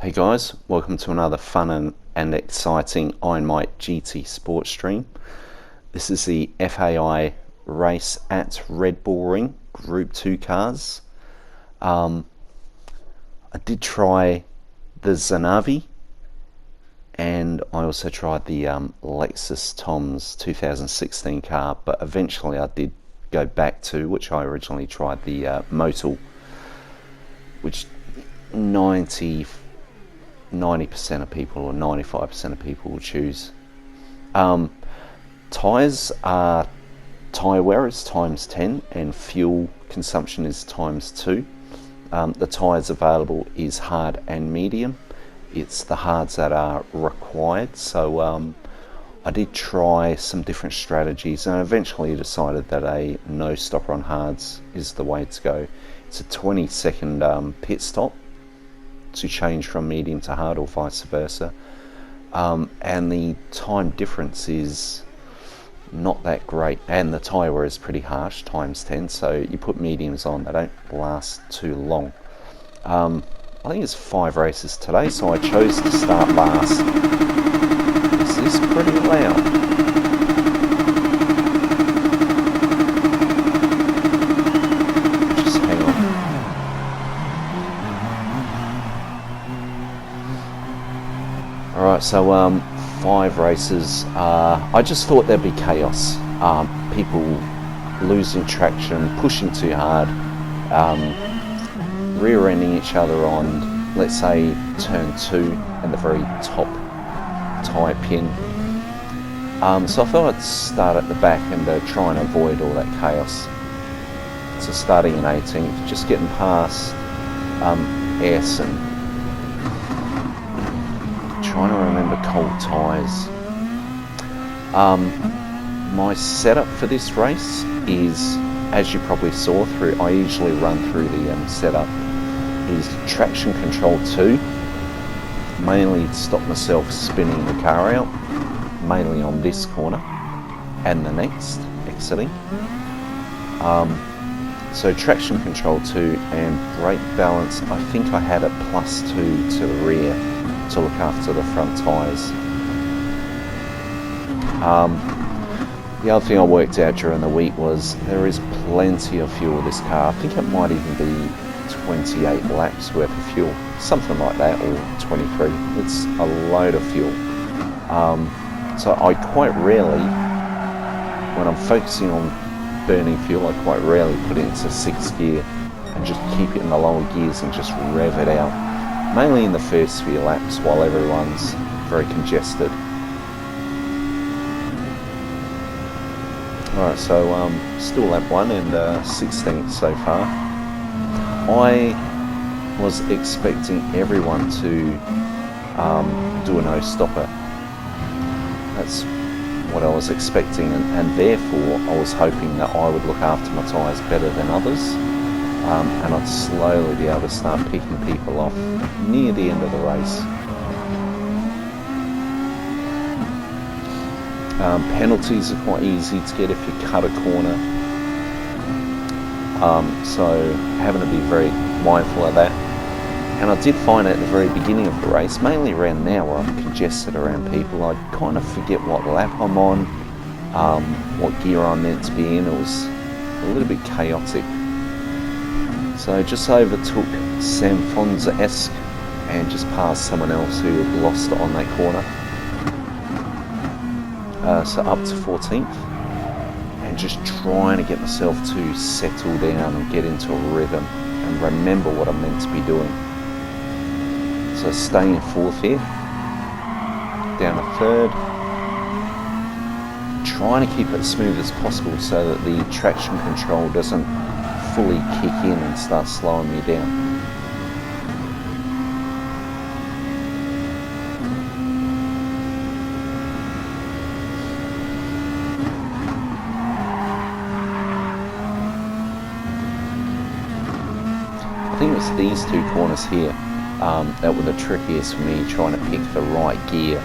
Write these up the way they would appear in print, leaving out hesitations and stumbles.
Hey guys, welcome to another fun and exciting Iron Mike GT Sports stream. This is the FIA race at Red Bull Ring, Group 2 cars. I did try the Zanavi, and I also tried the Lexus Tom's 2016 car, but eventually I did go back to, which I originally tried, the Motul, which 90% of people or 95% of people will choose. Tyres are tyre wear is times 10 and fuel consumption is times 2. The tyres available is hard and medium. It's the hards that are required, so I did try some different strategies and eventually decided that a no stopper on hards is the way to go. It's a 20-second pit stop to change from medium to hard or vice versa, and the time difference is not that great, and the tyre wear is pretty harsh, times 10, so you put mediums on, they don't last too long. I think it's 5 races today, so I chose to start last. Is this pretty loud? Alright, so 5 races. I just thought there'd be chaos. People losing traction, pushing too hard, rear-ending each other on, let's say, turn 2 and the very top tyre pin. So I thought I'd start at the back and try and avoid all that chaos. So starting in 18th, just getting past S and trying to remember cold tyres. My setup for this race is, as you probably saw through, I usually run through the setup, is traction control 2, mainly to stop myself spinning the car out, mainly on this corner and the next, exiting. So traction control 2 and brake balance, I think I had a +2 to the rear to look after the front tyres. The other thing I worked out during the week was there is plenty of fuel in this car. I think it might even be 28 laps worth of fuel, something like that, or 23. It's a load of fuel. So I quite rarely, when I'm focusing on burning fuel, I quite rarely put it into 6th gear and just keep it in the lower gears and just rev it out. Mainly in the first few laps while everyone's very congested. Alright, so still lap 1 and 16th so far. I was expecting everyone to do a no-stopper. That's what I was expecting, and therefore I was hoping that I would look after my tyres better than others. And I'd slowly be able to start picking people off near the end of the race. Penalties are quite easy to get if you cut a corner, so having to be very mindful of that. And I did find at the very beginning of the race, mainly around now where I'm congested around people, I kind of forget what lap I'm on, what gear I'm meant to be in. It was a little bit chaotic. So just overtook Sam Fonza-esque and just passed someone else who had lost it on that corner. So up to 14th and just trying to get myself to settle down and get into a rhythm and remember what I'm meant to be doing. So staying in 4th here, down to 3rd, trying to keep it as smooth as possible so that the traction control doesn't fully kick in and start slowing me down. I think it was these 2 corners here that were the trickiest for me, trying to pick the right gear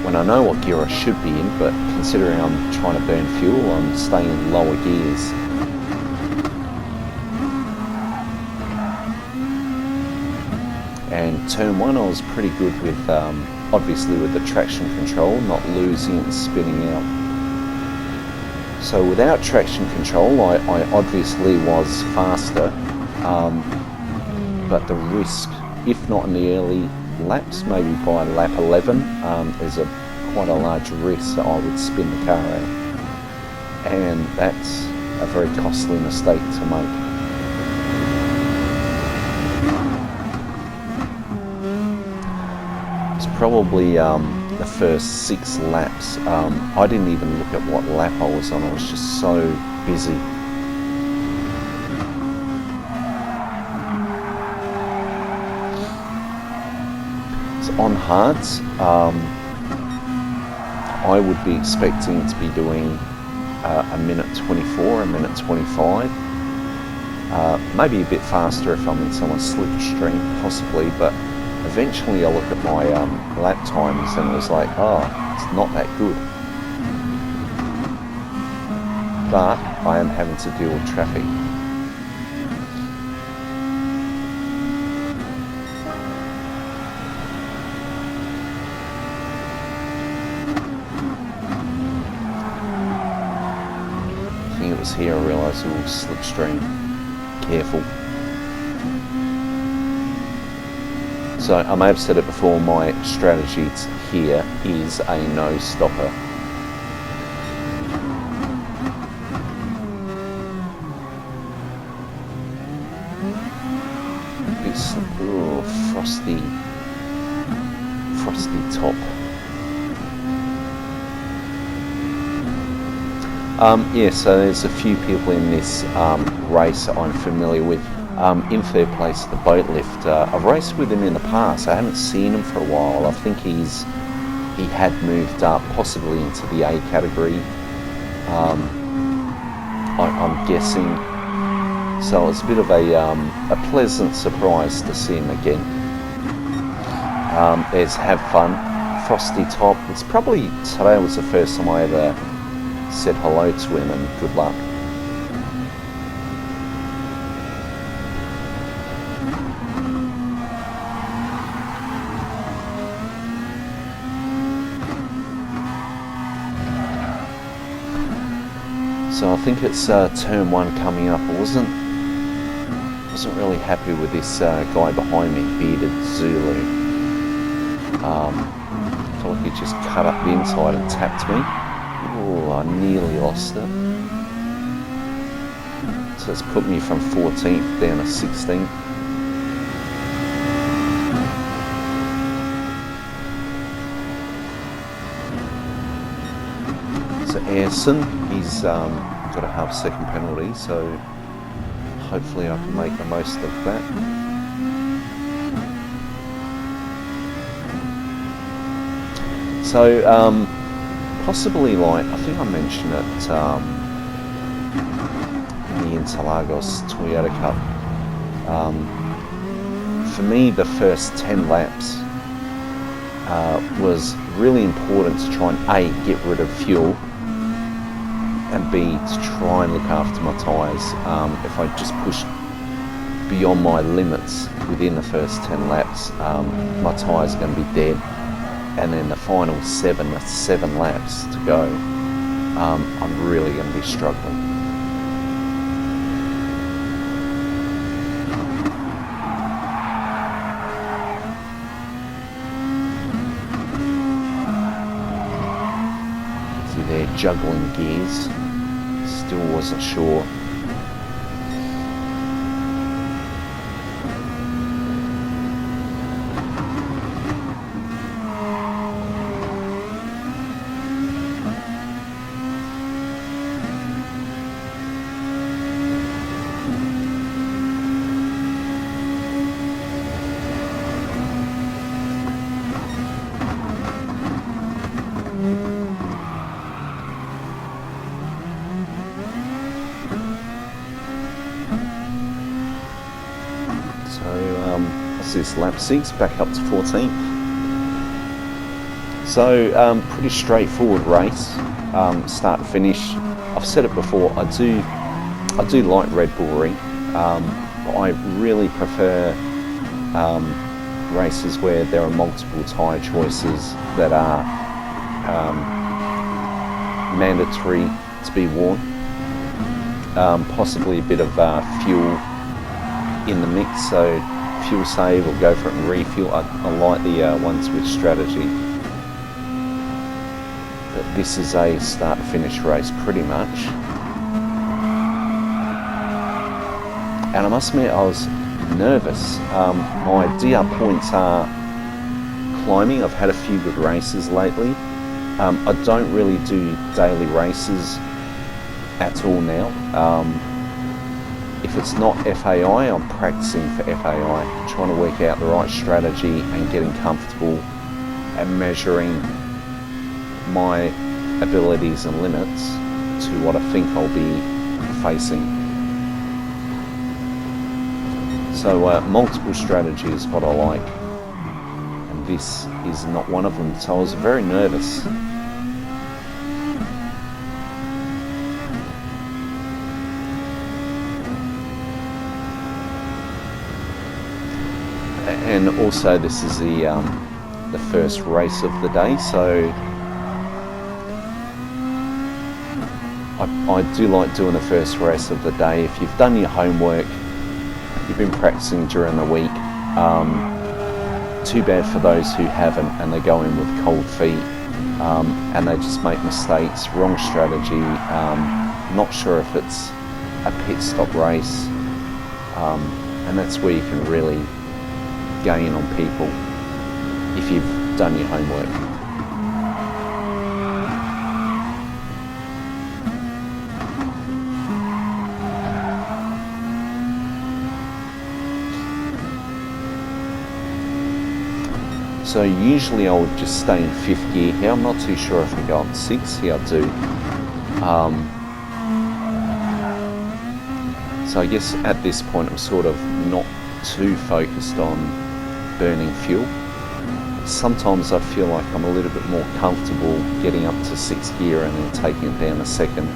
when I know what gear I should be in, but considering I'm trying to burn fuel, I'm staying in lower gears. And turn one, I was pretty good with, obviously with the traction control, not losing and spinning out. So without traction control, I obviously was faster, but the risk, if not in the early laps, maybe by lap 11, there's quite a large risk that I would spin the car out. And that's a very costly mistake to make. It's probably the first 6 laps. I didn't even look at what lap I was on. I was just so busy. So on hards, I would be expecting to be doing a minute 24, a minute 25. Maybe a bit faster if I'm in someone's slipstream, possibly, but eventually I look at my lap times and it was like, oh, it's not that good. But I am having to deal with traffic. I think it was here I realised it was slipstream. Careful. So I may have said it before, my strategy here is a no stopper. It's frosty top. Yeah, so there's a few people in this race that I'm familiar with. In third place, the boat lift. I've raced with him in the past. I haven't seen him for a while. I think he had moved up, possibly into the A category. I'm guessing. So it's a bit of a pleasant surprise to see him again. There's Have Fun, Frosty Top. It's probably today was the first time I ever said hello to him, and good luck. So I think it's turn one coming up. I wasn't really happy with this guy behind me, Bearded Zulu. I felt like he just cut up the inside and tapped me. Oh, I nearly lost it. So it's put me from 14th down to 16th. So Ayrson, he's got a half-second penalty, so hopefully I can make the most of that. So possibly, like, I think I mentioned it in the Interlagos Toyota Cup. For me, the first 10 laps was really important to try and A, get rid of fuel, and B, to try and look after my tyres. If I just pushed beyond my limits within the first 10 laps, my tyres are going to be dead. And then the final 7 laps to go, I'm really going to be struggling. See, they're juggling gears. Still wasn't sure. This lap 6 back up to 14th. So pretty straightforward race, start to finish. I've said it before, I do like Red Bull Ring, but I really prefer races where there are multiple tyre choices that are mandatory to be worn. Possibly a bit of fuel in the mix, so fuel save or go for it and refuel. I like the ones with strategy. But this is a start to finish race pretty much. And I must admit I was nervous. My DR points are climbing. I've had a few good races lately. I don't really do daily races at all now. If it's not FAI, I'm practicing for FAI, trying to work out the right strategy and getting comfortable and measuring my abilities and limits to what I think I'll be facing. So multiple strategy is what I like, and this is not one of them, so I was very nervous. And also this is the first race of the day, so I do like doing the first race of the day. If you've done your homework, you've been practicing during the week, too bad for those who haven't and they go in with cold feet and they just make mistakes, wrong strategy, not sure if it's a pit stop race, and that's where you can really gain on people if you've done your homework. So usually I would just stay in 5th gear here. I'm not too sure if I go up 6th. Here I do. So I guess at this point I'm sort of not too focused on burning fuel. Sometimes I feel like I'm a little bit more comfortable getting up to 6th gear and then taking it down a second.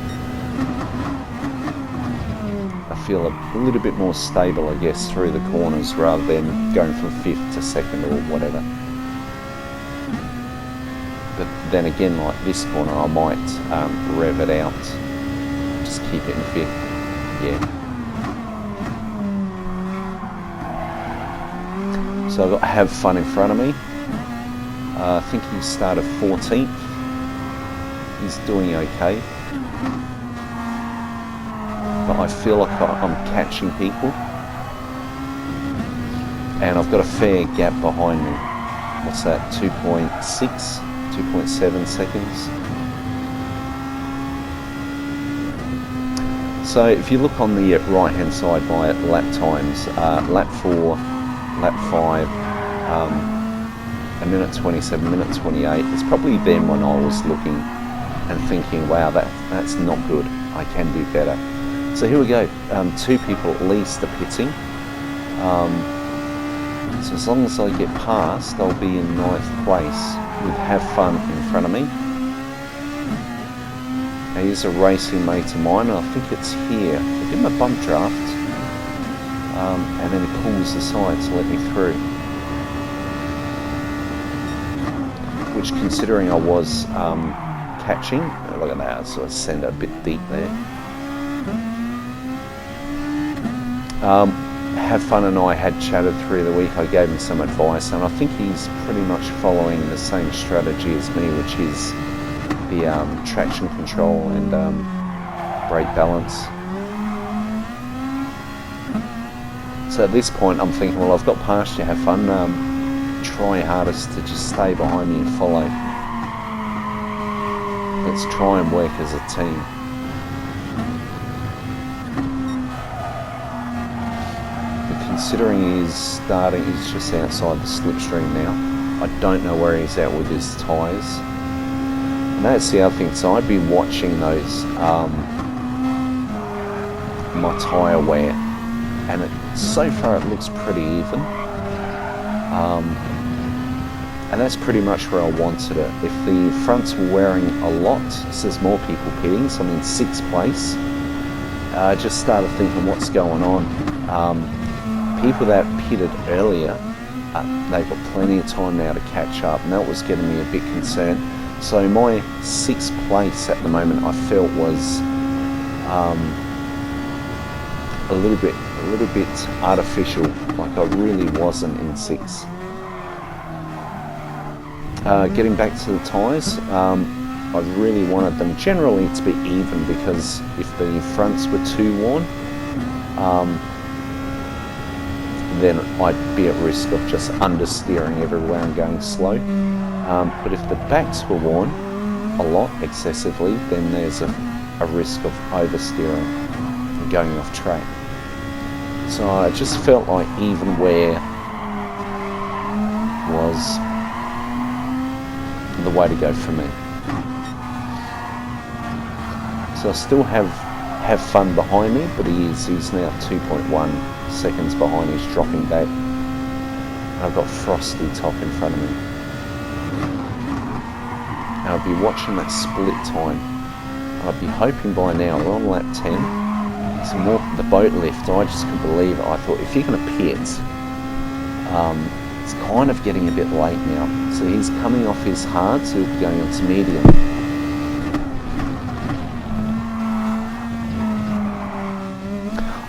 I feel a little bit more stable, I guess, through the corners rather than going from 5th to 2nd or whatever. But then again, like this corner, I might rev it out, just keep it in 5th. Yeah. So I've got Have Fun in front of me. I think he started 14th. He's doing okay. But I feel like I'm catching people. And I've got a fair gap behind me. What's that, 2.6, 2.7 seconds? So if you look on the right hand side, my lap times, lap 4, lap 5, a minute 27, minute 28. It's probably then when I was looking and thinking, wow, that's not good. I can do better. So here we go. 2 people at least are pitting. So as long as I get past, I'll be in 9th place with Have Fun in front of me. Now here's a racing mate of mine, and I think it's here. I give him a bump draft. And then he pulls aside to let me through. Which, considering I was catching, look at that, so I send it a bit deep there. Have Fun and I had chatted through the week. I gave him some advice, and I think he's pretty much following the same strategy as me, which is the traction control and brake balance. So at this point I'm thinking, well, I've got past you, Have Fun, try your hardest to just stay behind me and follow. Let's try and work as a team. But considering he's just outside the slipstream now, I don't know where he's at with his tyres. And that's the other thing, so I'd be watching those, my tyre wear. And so far it looks pretty even, and that's pretty much where I wanted it. If the fronts were wearing a lot, so there's more people pitting, so I'm in 6th place. I just started thinking, what's going on? People that pitted earlier they've got plenty of time now to catch up, and that was getting me a bit concerned. So my 6th place at the moment I felt was a little bit artificial. Like I really wasn't in 6th. Getting back to the tyres, I really wanted them generally to be even, because if the fronts were too worn, then I'd be at risk of just understeering everywhere and going slow. But if the backs were worn a lot, excessively, then there's a risk of oversteering and going off track. So I just felt like even wear was the way to go for me. So I still have fun behind me, but he's now 2.1 seconds behind. He's dropping back. I've got Frosty Top in front of me. And I'll be watching that split time. I'd be hoping by now, we're on lap 10, some more the boat lift. I just couldn't believe it. I thought, if you're going to pit, it's kind of getting a bit late now. So he's coming off his hard, so he'll be going on to medium.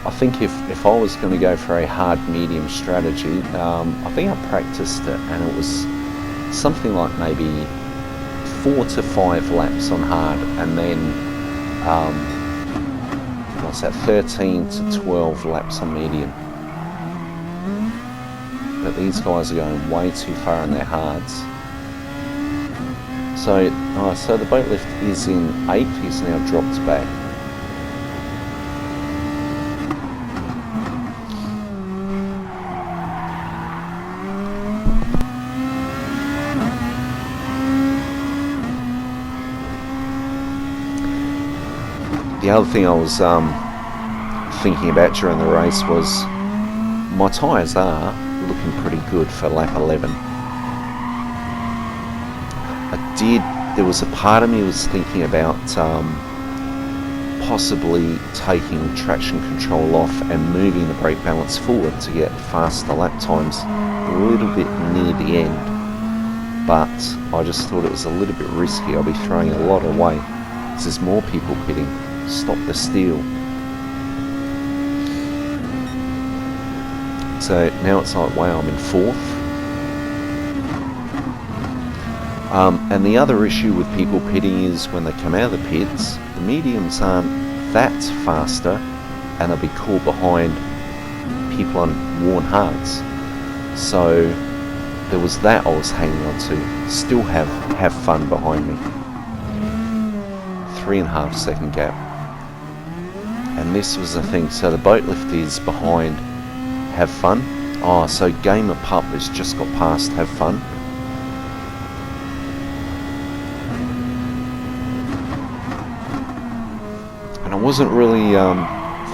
I think if I was going to go for a hard medium strategy, I think I practiced it, and it was something like maybe 4 to 5 laps on hard, and then what's that, 13 to 12 laps on medium. But these guys are going way too far in their hards. So the boat lift is in 8th. He's now dropped back. The other thing I was thinking about during the race was my tyres are looking pretty good for lap 11. There was a part of me was thinking about possibly taking traction control off and moving the brake balance forward to get faster lap times a little bit near the end. But I just thought it was a little bit risky. I'll be throwing a lot away because there's more people pitting. Stop the steal. So now it's like, wow, I'm in 4th. And the other issue with people pitting is when they come out of the pits, the mediums aren't that faster, and they'll be caught behind people on worn hards. So there was that I was hanging on to. Still have fun behind me. 3.5 second gap. And this was the thing, so the boat lift is behind Have Fun. So Game of Pup has just got past Have Fun. And I wasn't really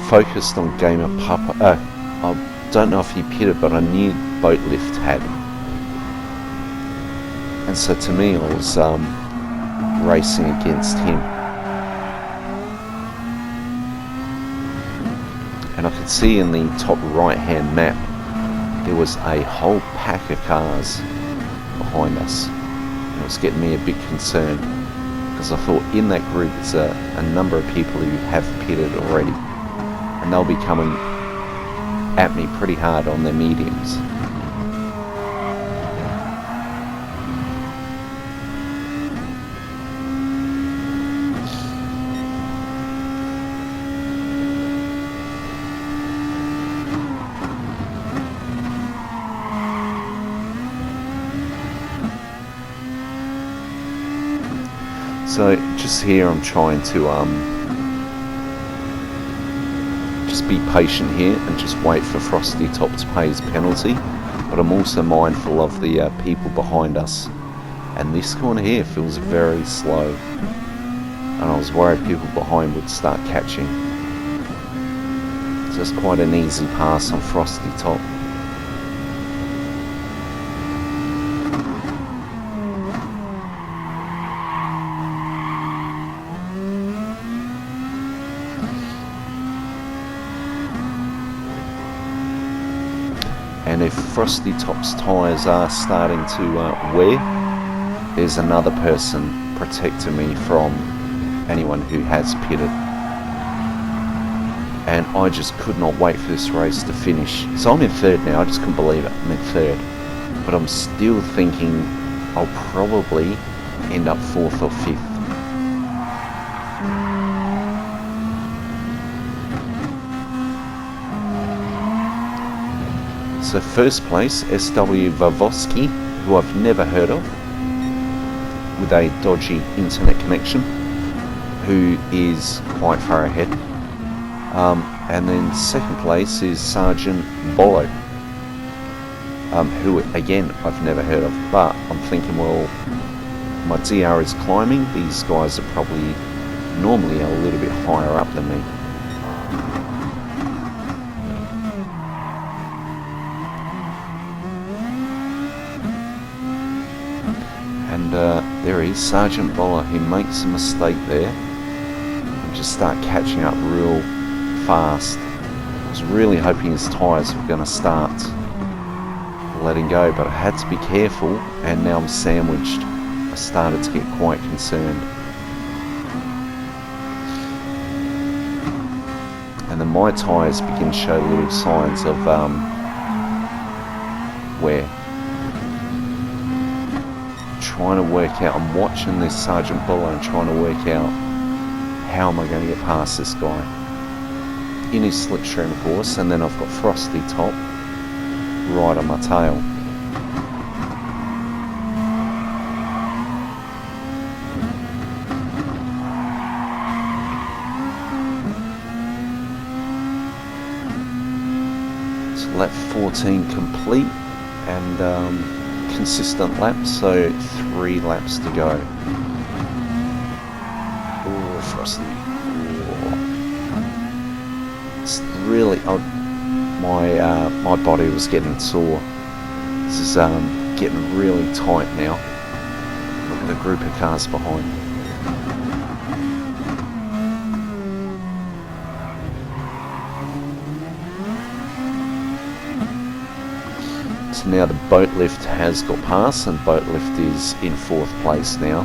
focused on Game of Pup. I don't know if he pitted, but I knew boat lift had. And so to me, I was racing against him. And I could see in the top right hand map there was a whole pack of cars behind us, and it was getting me a bit concerned because I thought in that group it's a number of people who have pitted already, and they'll be coming at me pretty hard on their mediums. So just here I'm trying to just be patient here and just wait for Frosty Top to pay his penalty, but I'm also mindful of the people behind us, and this corner here feels very slow, and I was worried people behind would start catching. So it's quite an easy pass on Frosty Top. And if Frosty Top's tyres are starting to wear, there's another person protecting me from anyone who has pitted. And I just could not wait for this race to finish. So I'm in third now, I just couldn't believe it, I'm in third. But I'm still thinking I'll probably end up fourth or fifth. So first place, SW Vavoski, who I've never heard of, with a dodgy internet connection, who is quite far ahead. And then second place is Sergeant Bolo, who again I've never heard of, but I'm thinking, well, my DR is climbing, these guys are probably normally a little bit higher up than me. And there he is, Sergeant Bolo. He makes a mistake there and just start catching up real fast. I was really hoping his tyres were going to start letting go, but I had to be careful, and now I'm sandwiched. I started to get quite concerned. And then my tyres begin to show little signs of wear. Trying to work out, I'm watching this Sergeant Bolo and trying to work out how am I going to get past this guy. In his slipstream, of course, and then I've got Frosty Top right on my tail. So lap 14 complete, and consistent laps, so 3 laps to go. Oh, Frosty. It's really, my body was getting sore. This is getting really tight now. Look at the group of cars behind me. So now the boat lift has got past, and boat lift is in 4th place now.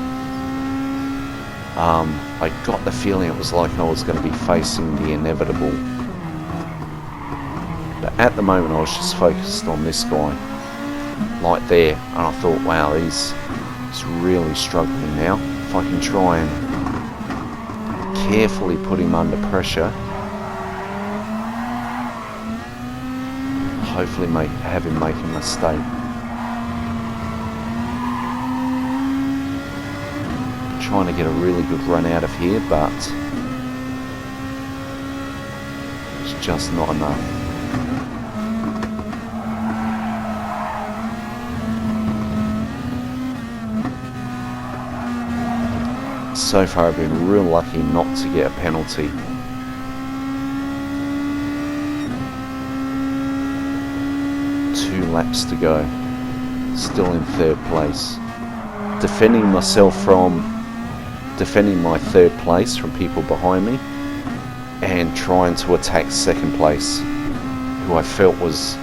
I got the feeling it was like I was going to be facing the inevitable. But at the moment I was just focused on this guy, like there, and I thought, wow, he's really struggling now. If I can try and carefully put him under pressure, hopefully have him make a mistake. Trying to get a really good run out of here, but it's just not enough. So far I've been real lucky not to get a penalty. Two laps to go. Still in 3rd place. Defending my 3rd place from people behind me, and trying to attack 2nd place, who I felt was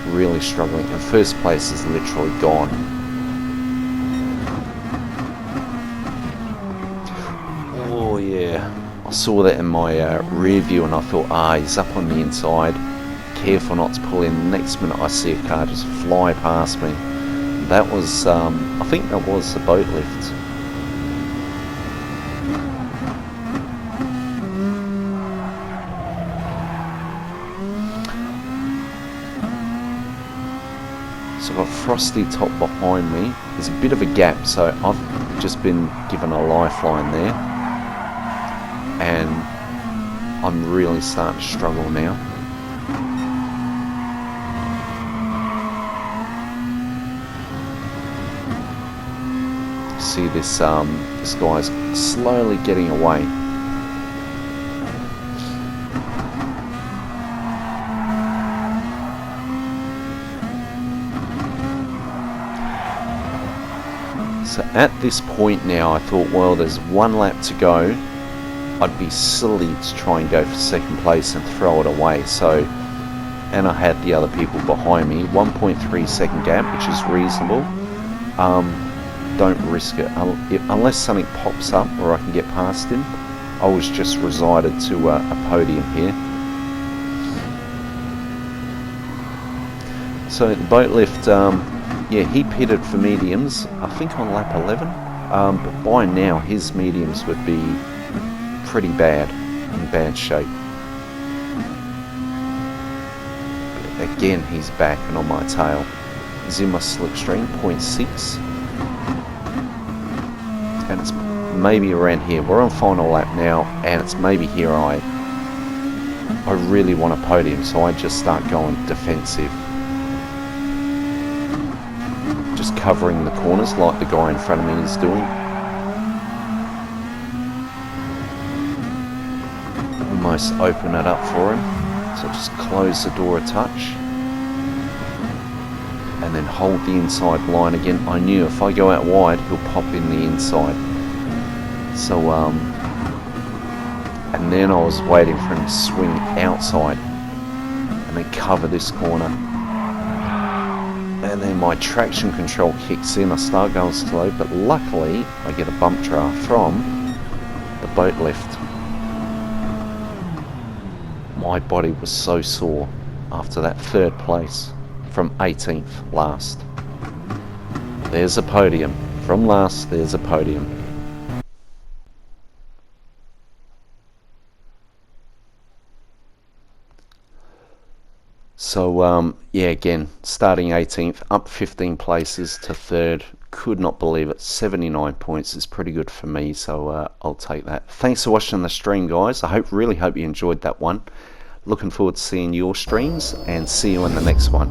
really struggling. And 1st place is literally gone. Oh yeah, I saw that in my rear view, and I thought, he's up on the inside. Careful not to pull in. The next minute I see a car just fly past me. That was, I think that was the boat lift. So I've got Frosty Top behind me. There's a bit of a gap, so I've just been given a lifeline there. And I'm really starting to struggle now. See this this guy's slowly getting away. So at this point now, I thought, well, there's 1 lap to go. I'd be silly to try and go for 2nd place and throw it away. So and I had the other people behind me. 1.3 second gap, which is reasonable. Don't risk it unless something pops up where I can get past him. I was just resided to a podium here. So the boat lift, yeah, he pitted for mediums, I think on lap 11, but by now his mediums would be pretty bad, in bad shape. But again, he's back and on my tail. He's in my slipstream, 0.6, and it's maybe around here. We're on final lap now, and it's maybe here I really want a podium, so I just start going defensive. Just covering the corners like the guy in front of me is doing. Almost open it up for him. So just close the door a touch. And then hold the inside line again. I knew if I go out wide, he'll pop in the inside. So, and then I was waiting for him to swing outside and then cover this corner. And then my traction control kicks in. I start going slow, but luckily I get a bump draft from the boat lift. My body was so sore after that third place from 18th last. There's a podium. From last, there's a podium. So, yeah, again, starting 18th, up 15 places to third. Could not believe it. 79 points is pretty good for me, so I'll take that. Thanks for watching the stream, guys. I really hope you enjoyed that one. Looking forward to seeing your streams, and see you in the next one.